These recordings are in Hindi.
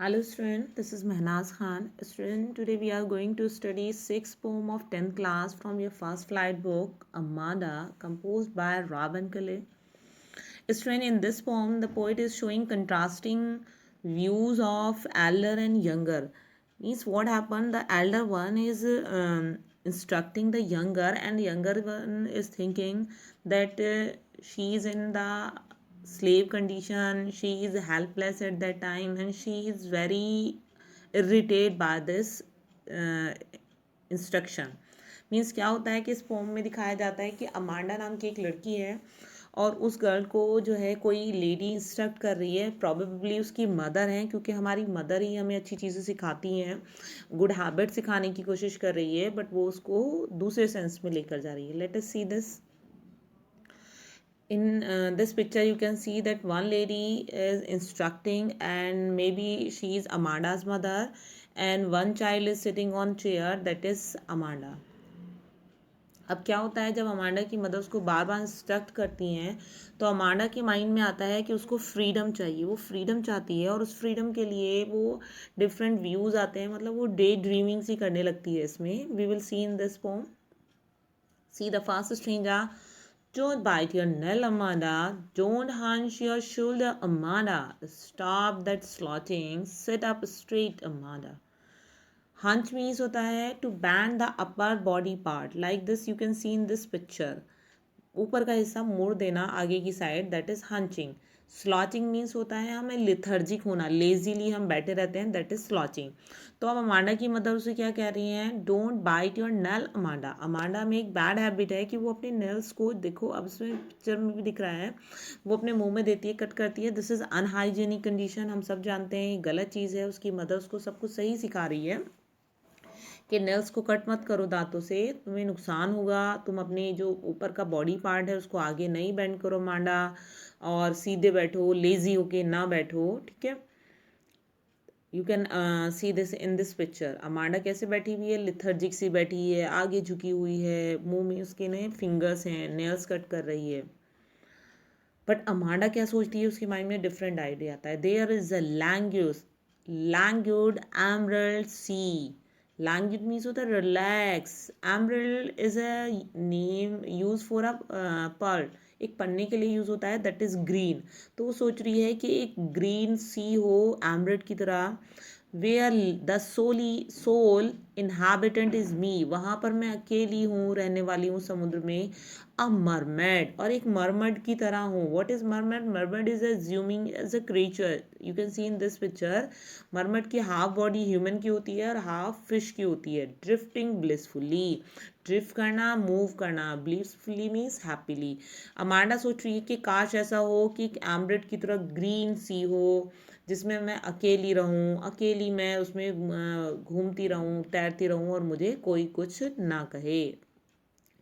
Hello student, this is Mehnaz Khan. Student, today we are going to study 6th poem of 10th class from your first flight book, Amada, composed by Robin Calais. Student, in this poem, the poet is showing contrasting views of elder and younger. Means what happened, the elder one is instructing the younger, and the younger one is thinking that she is in the slave condition, she is helpless at that time, and she is very irritated by this uh, instruction. Means क्या होता है कि इस पोम में दिखाया जाता है कि अमांडा नाम की एक लड़की है और उस गर्ल को जो है कोई लेडी इंस्ट्रक्ट कर रही है, प्रॉबेबली उसकी मदर है, क्योंकि हमारी मदर ही हमें अच्छी चीज़ें सिखाती हैं, गुड हैबिट सिखाने की कोशिश कर रही है, बट वो उसको दूसरे सेंस में लेकर जा रही है. Let us see this. In this picture you can see that one lady is instructing and maybe she is Amanda's mother and one child is sitting on chair, that is Amanda. अब क्या होता है, जब अमांडा की मदर उसको बार बार इंस्ट्रक्ट करती हैं तो अमांडा के माइंड में आता है कि उसको फ्रीडम चाहिए, वो फ्रीडम चाहती है और उस फ्रीडम के लिए वो डिफरेंट व्यूज़ आते हैं, मतलब वो डे ड्रीमिंग सी करने लगती है. इसमें we will see in this poem. See the first stranger. Don't bite your nail, Amanda. Don't hunch your shoulder, Amanda. Stop that slouching. Sit up straight, Amanda. Hunch means होता है to bend the upper body part. Like this you can see in this picture. ऊपर का हिस्सा मोड़ देना आगे की साइड, दैट इज हंचिंग. स्लॉचिंग मीन्स होता है हमें लिथर्जिक होना, लेजीली हम बैठे रहते हैं, दैट इज स्लॉचिंग. तो अब अमांडा की मदर उसे क्या कह रही हैं, don't bite your nail Amanda. Amanda में एक बैड हैबिट है कि वो अपने नेल्स को, देखो अब इसमें पिक्चर में भी दिख रहा है, वो अपने मुंह में देती है, कट करती है. दिस इज अनहाइजीनिक कंडीशन, हम सब जानते हैं ये गलत चीज़ है. उसकी मदर उसको सब कुछ सही सिखा रही है कि नेल्स को कट मत करो दांतों से, तुम्हें नुकसान होगा, तुम अपने जो ऊपर का बॉडी पार्ट है उसको आगे नहीं बेंड करो मांडा, और सीधे बैठो, लेजी होके ना बैठो, ठीक है. You can see this in this picture. Amanda कैसे बैठी हुई है, लिथर्जिक सी बैठी है, आगे झुकी हुई है, मुंह में उसके नए फिंगर्स हैं, नेल्स कट कर रही है. बट अमांडा क्या सोचती है, उसके माइंड में डिफरेंट आइडिया आता है. There is a languid emerald sea. Languid means होता है relax. Emerald is a name use for a pearl, एक पन्ने के लिए यूज होता है, दैट इज ग्रीन. तो वो सोच रही है कि एक ग्रीन सी हो एमरल्ड की तरह. Where the sole inhabitant is me, वहाँ पर मैं अकेली हूँ, रहने वाली हूँ समुद्र में. अ मरमेड, और एक मरमड की तरह हूँ. What is mermaid? Mermaid is assuming as a creature. You can see in this picture, mermaid की हाफ बॉडी ह्यूमन की होती है और हाफ फिश की होती है. ड्रिफ्टिंग ब्लिसफुली, ड्रिफ्ट करना, मूव करना, ब्लिसफुली मीन्स हैप्पीली. अमांडा सोच रही है कि काश ऐसा हो कि एक एम्ब्रेड की तरह ग्रीन सी हो, जिसमें मैं अकेली रहूं, अकेली मैं उसमें घूमती रहूं, तैरती रहूं और मुझे कोई कुछ ना कहे.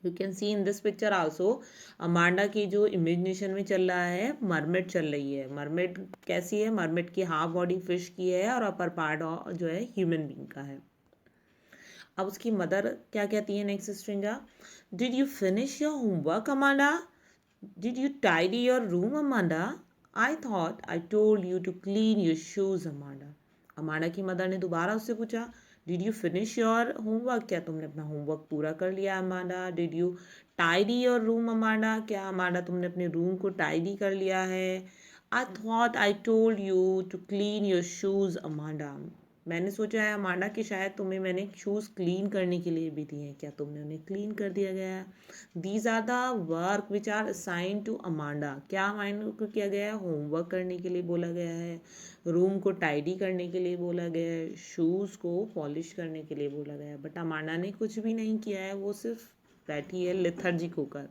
You can see in this picture also, Amanda की जो इमेजिनेशन में चल रहा है, मरमेड चल रही है. मरमेड कैसी है, मरमेड की हाफ बॉडी फिश की है और अपर पार्ट जो है ह्यूमन बींग का है. अब उसकी मदर क्या कहती है next stranger, did you finish your homework Amanda, did you tidy your room Amanda, I thought I told you to clean your shoes Amanda. Amanda की मदर ने दोबारा उससे पूछा, did you finish your homework, क्या तुमने अपना होमवर्क पूरा कर लिया Amanda. Did you tidy your room Amanda, क्या अमांडा तुमने अपने रूम को टाइडी कर लिया है. I thought I told you to clean your shoes Amanda, मैंने सोचा है अमांडा कि शायद तुम्हें मैंने शूज़ क्लीन करने के लिए भी दिए हैं, क्या तुमने उन्हें क्लीन कर दिया गया है. These are the work which are assign to Amanda, क्या अमांडा को किया गया है, होमवर्क करने के लिए बोला गया है, रूम को टाइडी करने के लिए बोला गया है, शूज़ को पॉलिश करने के लिए बोला गया है. बट अमांडा ने कुछ भी नहीं किया है, वो सिर्फ बैठी है लेथर्जिक होकर.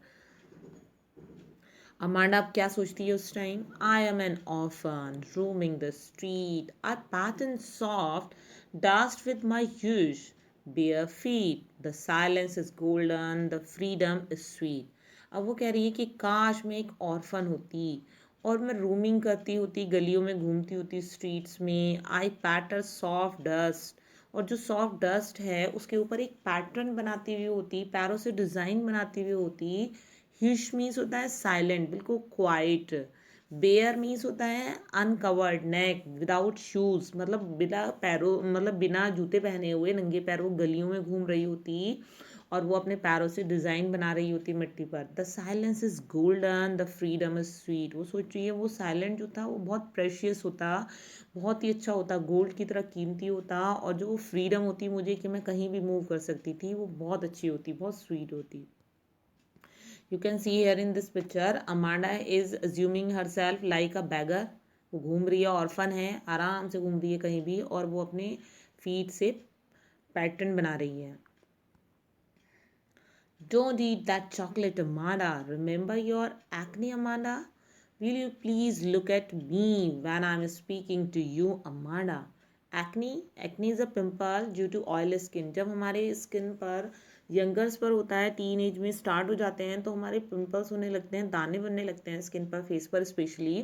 अमांडा अब क्या सोचती है उस time, I am N orphan roaming the street, I pattern soft dust with my huge bare feet, the silence is golden, the freedom is sweet. अब वो कह रही है कि काश मैं एक ऑर्फन होती और मैं रूमिंग करती होती, गलियों में घूमती होती, स्ट्रीट्स में. आई पैटर सॉफ्ट डस्ट, और जो सॉफ्ट डस्ट है उसके ऊपर एक पैटर्न बनाती हुई होती, पैरों से डिज़ाइन बनाती हुई होती. ह्यूश मीन्स होता है साइलेंट, बिल्कुल क्वाइट. बेयर मीन्स होता है अनकवर्ड नेक विदाउट शूज, मतलब बिना पैरों, मतलब बिना जूते पहने हुए नंगे पैर वो गलियों में घूम रही होती और वो अपने पैरों से डिज़ाइन बना रही होती मिट्टी पर। The silence is golden, the freedom is sweet. वो सोच रही है वो साइलेंट जो था वो बहुत प्रेशियस होता, बहुत ही अच्छा होता, गोल्ड की तरह कीमती होता, और जो फ्रीडम होती मुझे कि मैं कहीं भी मूव कर सकती थी, वो बहुत अच्छी होती, बहुत स्वीट होती। You can see here in this picture, Amanda is assuming herself like a beggar. वो घूम रही है, ऑर्फन है, आराम से घूम रही है कहीं भी, और वो अपने फीट से पैटर्न बना रही है। Don't eat that chocolate, Amanda. Remember your acne, Amanda? Will you please look at me when I'm speaking to you, Amanda? Acne is a pimple due to oily skin. जब हमारे स्किन पर, यंगर्स पर होता है, टीन एज में स्टार्ट हो जाते हैं, तो हमारे पिंपल्स होने लगते हैं, दाने बनने लगते हैं स्किन पर, फेस पर स्पेशली।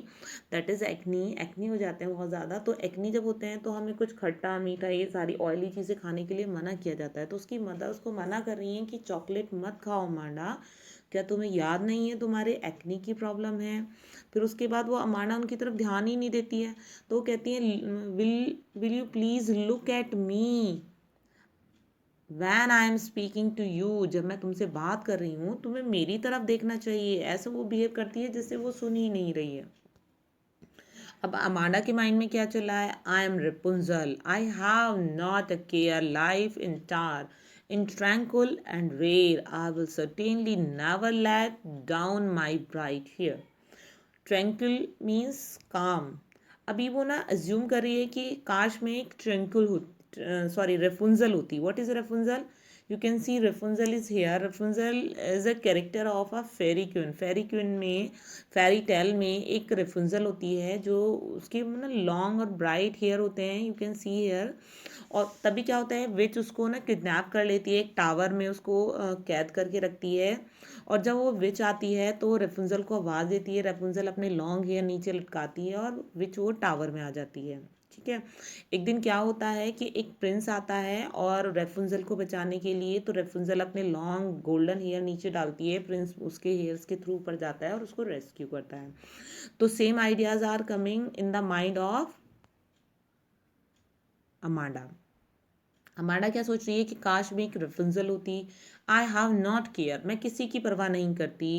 दैट इज़ एक्नी हो जाते हैं बहुत ज़्यादा। तो एक्नी जब होते हैं तो हमें कुछ खट्टा मीठा ये सारी ऑयली चीज़ें खाने के लिए मना किया जाता है। तो उसकी मदर उसको मना कर रही हैं कि चॉकलेट मत खाओ अमांडा, क्या तुम्हें याद नहीं है तुम्हारे एक्नी की प्रॉब्लम है? फिर उसके बाद वो अमांडा उनकी तरफ ध्यान ही नहीं देती है, तो वो कहती है will you please look at me when I am speaking to you. जब मैं तुमसे बात कर रही हूँ तुम्हें मेरी तरफ देखना चाहिए। ऐसे वो बिहेव करती है जैसे वो सुन ही नहीं रही है। अब अमांडा के माइंड में क्या चल रहा है? I am Rapunzel, I have not a care life in tower in tranquil and rare, I will certainly never let down my bright hair. Tranquil means calm. अभी वो ना अज्यूम कर रही है कि काश में एक ट्रैंकुल हो, सॉरी रेफुंजल होती। What is Rapunzel? You can see Rapunzel is here. Rapunzel is a character of a fairy queen. Fairy queen में, फेरी टेल में एक रेफुंजल होती है जो, उसके मतलब लॉन्ग और ब्राइट हेयर होते हैं, यू कैन सी हेयर। और तभी क्या होता है, विच उसको ना किडनैप कर लेती है, एक टावर में उसको कैद करके रखती है। और जब वो विच आती है तो रेफुंजल को आवाज़ देती है, रेफुंजल अपने लॉन्ग हेयर नीचे लटकाती है और विच वो टावर में आ जाती है। ठीक है। एक दिन क्या होता है कि एक प्रिंस आता है और रेफुंजल को बचाने के लिए, तो रेफुंजल अपने लॉन्ग गोल्डन हेयर नीचे डालती है, प्रिंस उसके हेयर्स के थ्रू ऊपर जाता है और उसको रेस्क्यू करता है। तो same ideas are coming in the mind of Amanda. Amanda क्या सोच रही है कि काश में एक रेफुंजल होती। आई हैव नॉट केयर, मैं किसी की परवाह नहीं करती।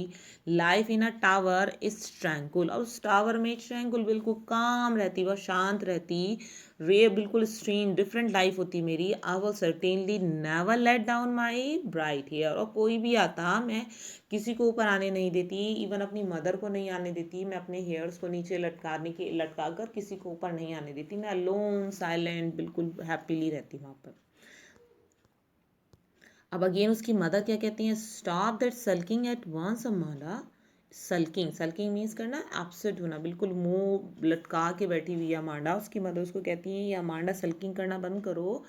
Life in a tower is tranquil, और उस टावर में ट्रैंकुल बिल्कुल काम रहती, वह शांत रहती। रे बिल्कुल स्ट्रीन डिफरेंट लाइफ होती मेरी। I will certainly never let down my bright hair, और कोई भी आता मैं किसी को ऊपर आने नहीं देती, इवन अपनी मदर को नहीं आने देती। मैं अपने हेयर्स को नीचे लटका कर किसी को ऊपर नहीं आने देती। मैं अलोन साइलेंट बिल्कुल हैप्पीली रहती वहाँ पर। अब अगेन उसकी मदर क्या कहती हैं? Stop that sulking at once Amanda. Sulking, sulking means करना एब्सेंट होना, बिल्कुल मुंह लटका के बैठी हुई है अमांडा। उसकी मदर उसको कहती है ये अमांडा सल्किंग करना बंद करो,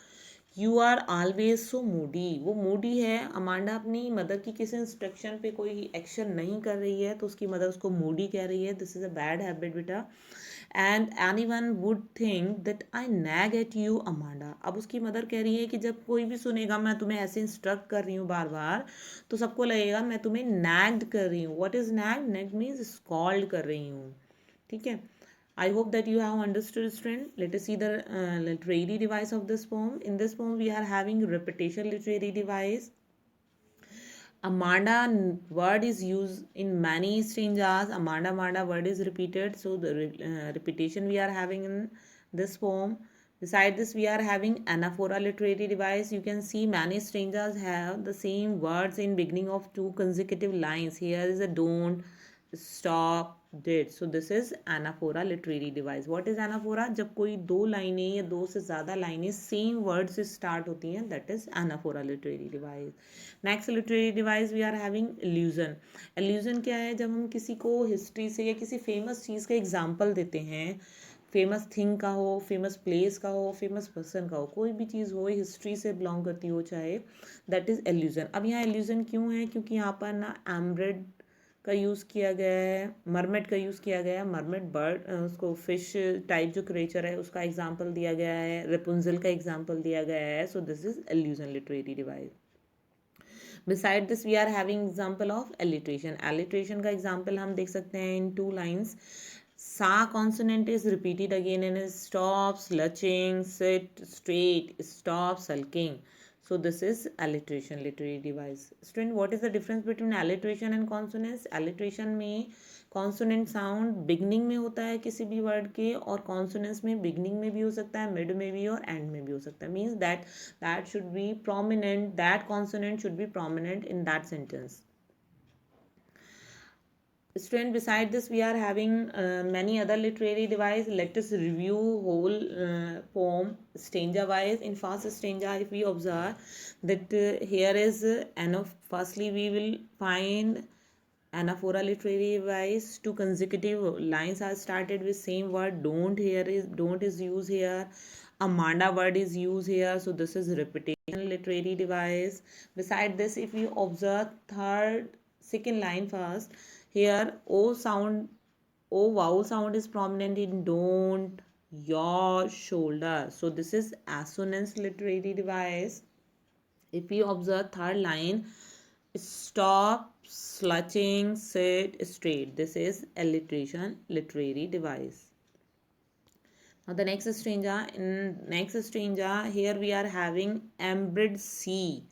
you are always so moody. वो मूडी है। अमांडा अपनी मदर की किसी इंस्ट्रक्शन पे कोई एक्शन नहीं कर रही है, तो उसकी मदर उसको मूडी कह रही है। This is a bad habit बेटा, and anyone would think that I nag at you Amanda. अब उसकी मदर कह रही है कि जब कोई भी सुनेगा मैं तुम्हें ऐसे इंस्ट्रक्ट कर रही हूँ बार बार, तो सबको लगेगा मैं तुम्हें नैग्ड कर रही हूँ। What is nag? Nag means scold कर रही हूँ। ठीक है। I hope that you have understood, student. Let us see the literary device of this poem. In this poem, we are having repetition literary device. Amanda word is used in many strangers. Amanda word is repeated. So the repetition we are having in this poem. Beside this, we are having anaphora literary device. You can see many strangers have the same words in beginning of two consecutive lines. Here is a don't, stop, did. So this is anaphora literary device. What is anaphora? जब कोई दो लाइनें या दो से ज़्यादा लाइनें सेम वर्ड से स्टार्ट होती हैं, that is anaphora literary device. Next literary device we are having allusion. Allusion क्या है? जब हम किसी को हिस्ट्री से या किसी फेमस चीज़ का एग्जाम्पल देते हैं, फेमस थिंग का हो, फेमस प्लेस का हो, फेमस पर्सन का हो, कोई भी चीज़ हो हिस्ट्री से बिलोंग करती हो चाहे, दैट इज़ एल्यूजन। अब यहाँ एल्यूजन क्यों है? क्योंकि यहाँ पर ना एम्ब्रेड का यूज़ किया गया है, मरमेड का यूज़ किया गया है। मरमेड बर्ड, उसको फिश टाइप जो क्रिएचर है उसका एग्जाम्पल दिया गया है, रेपुंजल का एग्जाम्पल दिया गया है। So this is allusion literary device. Beside this, we are having example of alliteration. Alliteration का example हम देख सकते हैं in two lines. Sa consonant is repeated again and is stop, lurching, sit straight, stop, sulking. So this is alliteration, literary device. Student, what is the difference between alliteration and consonants? Alliteration में कॉन्सोनेंट साउंड बिगनिंग में होता है किसी भी वर्ड के, और कॉन्सोनेंट्स में बिगनिंग में भी हो सकता है, मिड में भी और एंड में भी हो सकता है. Means that should be prominent, that consonant should be prominent in that sentence. Student, beside this we are having many other literary device. Let us review whole poem stanza wise. In first stanza, if we observe that here is firstly we will find anaphora literary device. Two consecutive lines are started with same word. Don't is used here. Amanda word is used here, so this is repetition literary device. Beside this, if you observe second line first, here O vowel sound is prominent in don't, your, shoulder. So this is assonance literary device. If you observe third line, stop, slouching, sit straight. This is alliteration literary device. Now the next stanza. In next stanza, here we are having ambered sea.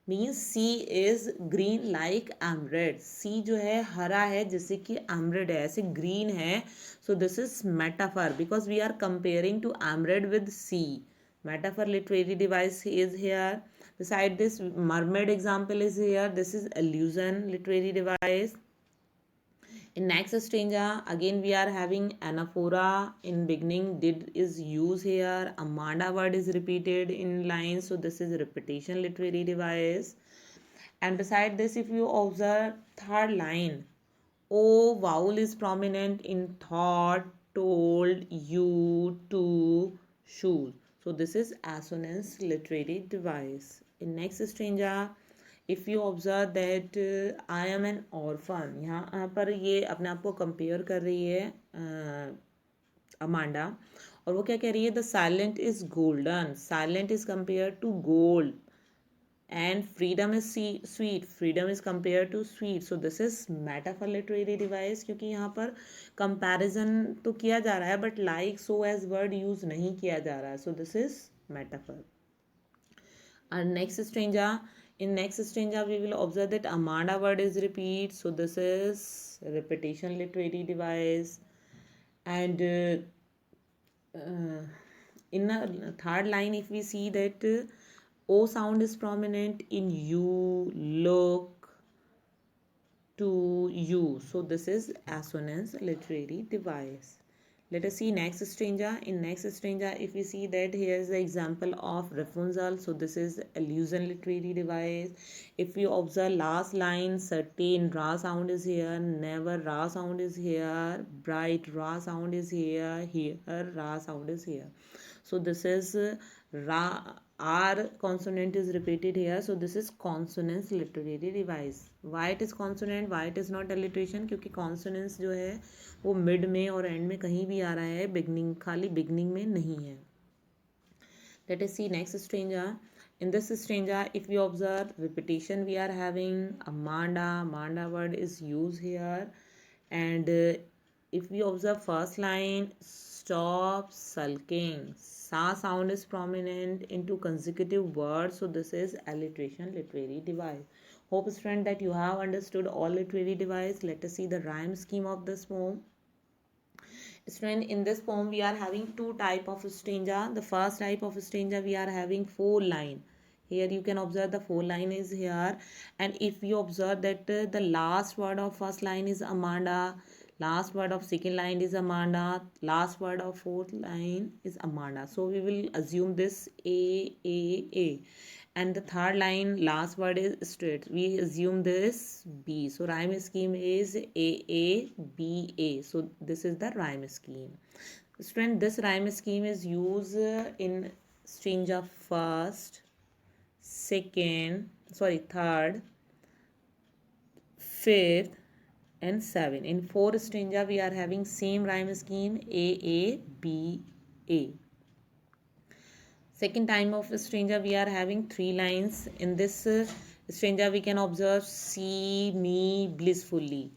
Means sea is green like emerald. Sea जो है हरा है जैसे कि एमरेड है, ऐसे ग्रीन है. So this is metaphor because we are comparing to emerald with sea. Metaphor literary device is here. beside this, mermaid example is here. This is allusion literary device. In next stanza, again we are having anaphora. In beginning, did is used here. Amanda word is repeated in lines, so this is repetition literary device. And beside this, if you observe third line, O vowel is prominent in thought, told, you, to, shoes. So this is assonance literary device. In next stanza, if you observe that I am N orphan, यहाँ पर ये अपने आप को कंपेयर कर रही है अमांडा, और वो क्या कह रही है, the silent is golden. Silent is compare to gold and freedom is sweet. Freedom is compare to sweet. So this is metaphor literary device, क्योंकि यहाँ पर कंपैरिजन तो किया जा रहा है but like so as word use नहीं किया जा रहा है. So this is metaphor. And next stanza, in next stanza we will observe that Amanda word is repeat, so this is repetition literary device. And in the third line, if we see that O sound is prominent in you, look, to, you, so this is assonance literary device. Let us see next stanza. In next stanza, if we see that here is the example of Rapunzel, so this is allusion literary device. If you observe last line, certain ra sound is here, never ra sound is here, bright ra sound is here ra sound is here. So this is ra, r consonant is repeated here, so this is consonance literary device. Why it is consonant, why it is not alliteration? क्योंकि consonants जो है वो मिड में और एंड में कहीं भी आ रहा है, बिगनिंग खाली बिगनिंग में नहीं है. Let us see next stanza. In this stanza, if we observe repetition, we are having Amanda. Amanda word is used here. And if we observe first line, stop sulking. Sa sound is prominent into consecutive words. So this is alliteration literary device. Hope student that you have understood all literary device. Let us see the rhyme scheme of this poem. Student, in this poem we are having two type of stanza. The first type of stanza we are having 4 line. Here you can observe the 4 line is here, and if you observe that the last word of first line is Amanda, last word of second line is Amanda, last word of fourth line is Amanda. So we will assume this A, and the third line last word is straight, we assume this B. So rhyme scheme is A, B, A. So this is the rhyme scheme. Student, this rhyme scheme is used in stanza first, third, fifth and 7. In 4 stanza we are having same rhyme scheme A, B, A. Second time of stanza we are having 3 lines. In this stanza we can observe see me blissfully.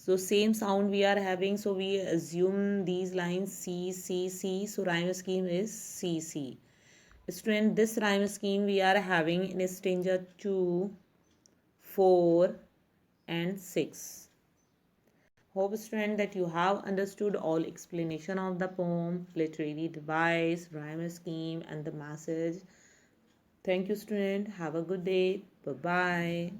So same sound we are having, so we assume these lines C, C, C. So rhyme scheme is C, C. Student, this rhyme scheme we are having in stanza 2, 4 and 6. Hope student that you have understood all explanation of the poem, literary device, rhyme scheme and the message. Thank you student. Have a good day. Bye bye.